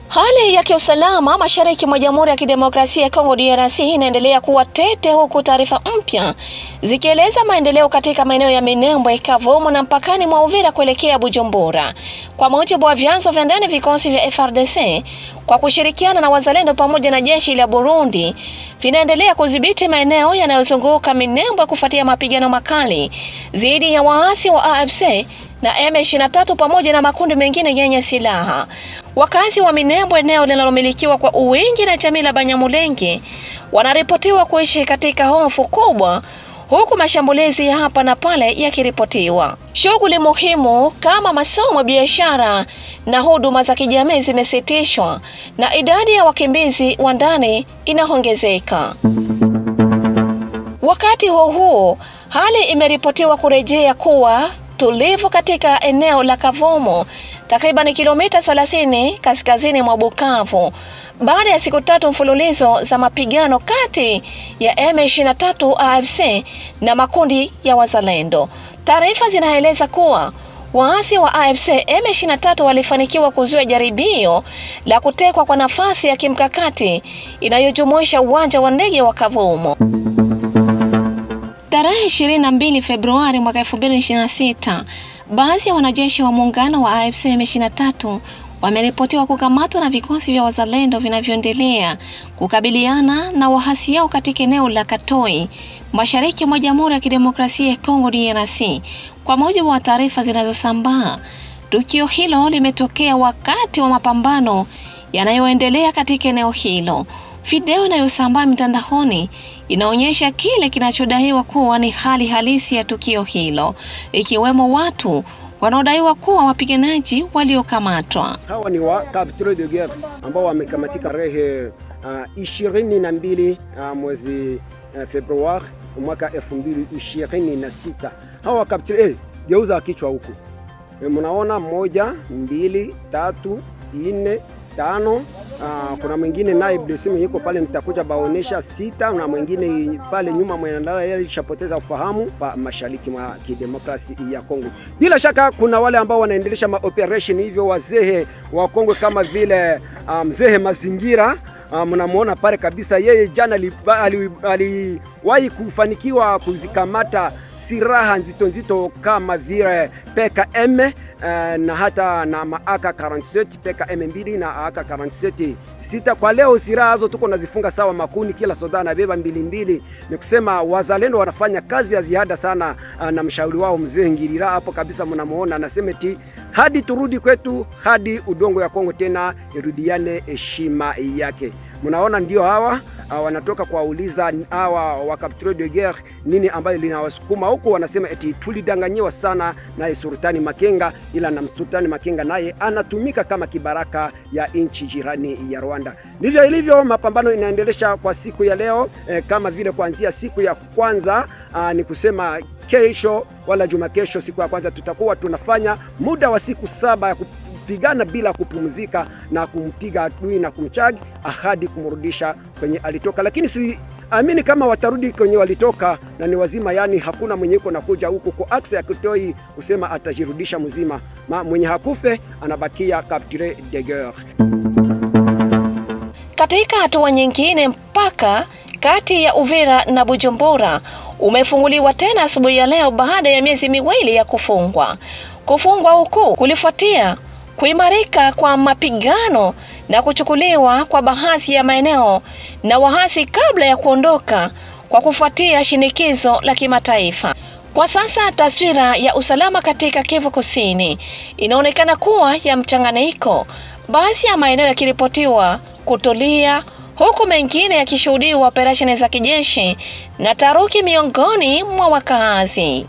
Hali ya kiusalama mashariki mwa Jamhuri ya Kidemokrasia ya Kongo DRC inaendelea kuwa tete, huku taarifa mpya zikieleza maendeleo katika maeneo ya Minembwe, Kavumu na mpakani mwa Uvira kuelekea Bujumbura. Kwa mujibu wa vyanzo vya ndani, vikosi vya FARDC kwa kushirikiana na wazalendo pamoja na jeshi la Burundi vinaendelea kudhibiti maeneo yanayozunguka Minembwe kufuatia mapigano makali dhidi ya waasi wa AFC na M23 pamoja na makundi mengine yenye silaha. Wakazi wa Minembwe, eneo linalomilikiwa kwa uwingi na jamii la Banyamulenge, wanaripotiwa kuishi katika hofu kubwa, huku mashambulizi ya hapa na pale yakiripotiwa. Shughuli muhimu kama masomo, biashara na huduma za kijamii zimesitishwa na idadi ya wakimbizi wa ndani inaongezeka. Wakati huo hali imeripotiwa kurejea kuwa tulivu katika eneo la Kavumu, takriban kilomita 30 kaskazini mwa Bukavu, baada ya siku 3 mfululizo za mapigano kati ya M23 AFC na makundi ya wazalendo. Taarifa zinaeleza kuwa waasi wa AFC M23 walifanikiwa kuzuia jaribio la kutekwa kwa nafasi ya kimkakati inayojumuisha uwanja wa ndege wa Kavumu. Tarehe 22 Februari mwaka 2026, baadhi ya wanajeshi wa muungano wa AFC M23 wameripotiwa kukamatwa na vikosi vya wazalendo vinavyoendelea kukabiliana na waasi hao katika eneo la Katoi, mashariki mwa Jamhuri ya Kidemokrasia ya Kongo DRC. Kwa mujibu wa taarifa zinazosambaa, tukio hilo limetokea wakati wa mapambano yanayoendelea katika eneo hilo. Video inayosambaa mitandaoni inaonyesha kile kinachodaiwa kuwa ni hali halisi ya tukio hilo, ikiwemo watu wanaodaiwa kuwa wapiganaji waliokamatwa. Hawa ni wa capture de guerre ambao wamekamatika tarehe 22 mwezi Februari mwaka 2026. Hawa capture geuza kichwa huku. Mnaona 1 2 3 4 5. Kuna mwingine naye blesimu yuko pale, nitakuja baonesha 6, na mwingine pale nyuma mwenandala yeye alishapoteza ufahamu pa mashariki mwa kidemokrasia ya Kongo. Bila shaka kuna wale ambao wanaendelesha operation hivyo, wazee wa Kongo kama vile mzee mazingira. Mnamuona pale kabisa, yeye jana aliwahi kufanikiwa kuzikamata silaha nzito kama vile PKM na hata na AK-47, PKM2 na AK-47 6. Kwa leo silaha hizo tuko nazifunga sawa makuni, kila soda na beba 2. Ni kusema wazalendo wanafanya kazi ya ziada sana, na mshauri wao mzee Ngirira hapo kabisa mnamuona anasema eti hadi turudi kwetu, hadi udongo ya Kongo tena irudiane heshima yake. Mnaona ndio hawa wanatoka kuwauliza hawa wa capture de guerre nini ambayo linawasukuma huko. Wanasema eti tulidanganyiwa sana na Sultani Makenga, ila na Sultani Makenga naye anatumika kama kibaraka ya nchi jirani ya Rwanda. Ndivyo ilivyo, mapambano inaendelesha kwa siku ya leo, kama vile kuanzia siku ya kwanza, ni kusema kesho wala juma kesho, siku ya kwanza tutakuwa tunafanya muda wa siku 7 ya kupigana bila kupumzika na kumpiga adui na kumchagi ahadi kumrudisha kwenye alitoka. Lakini si amini kama watarudi kwenye walitoka na ni wazima, yani hakuna mwenye yuko nakuja huko kwa aksa ya Katoi kusema atajirudisha mzima. Mwenye hakufe anabakia capture de guerre. Katika hatua nyingine, mpaka kati ya Uvira na Bujumbura umefunguliwa tena asubuhi ya leo baada ya miezi miwili ya kufungwa. Kufungwa huku kulifuatia kuimarika kwa mapigano na kuchukuliwa kwa baadhi ya maeneo na waasi kabla ya kuondoka kwa kufuatia shinikizo la kimataifa. Kwa sasa taswira ya usalama katika Kivu Kusini inaonekana kuwa ya mchanganyiko, baadhi ya maeneo yakiripotiwa kutulia, huku mengine yakishuhudiwa operesheni za kijeshi na taruki miongoni mwa wakazi.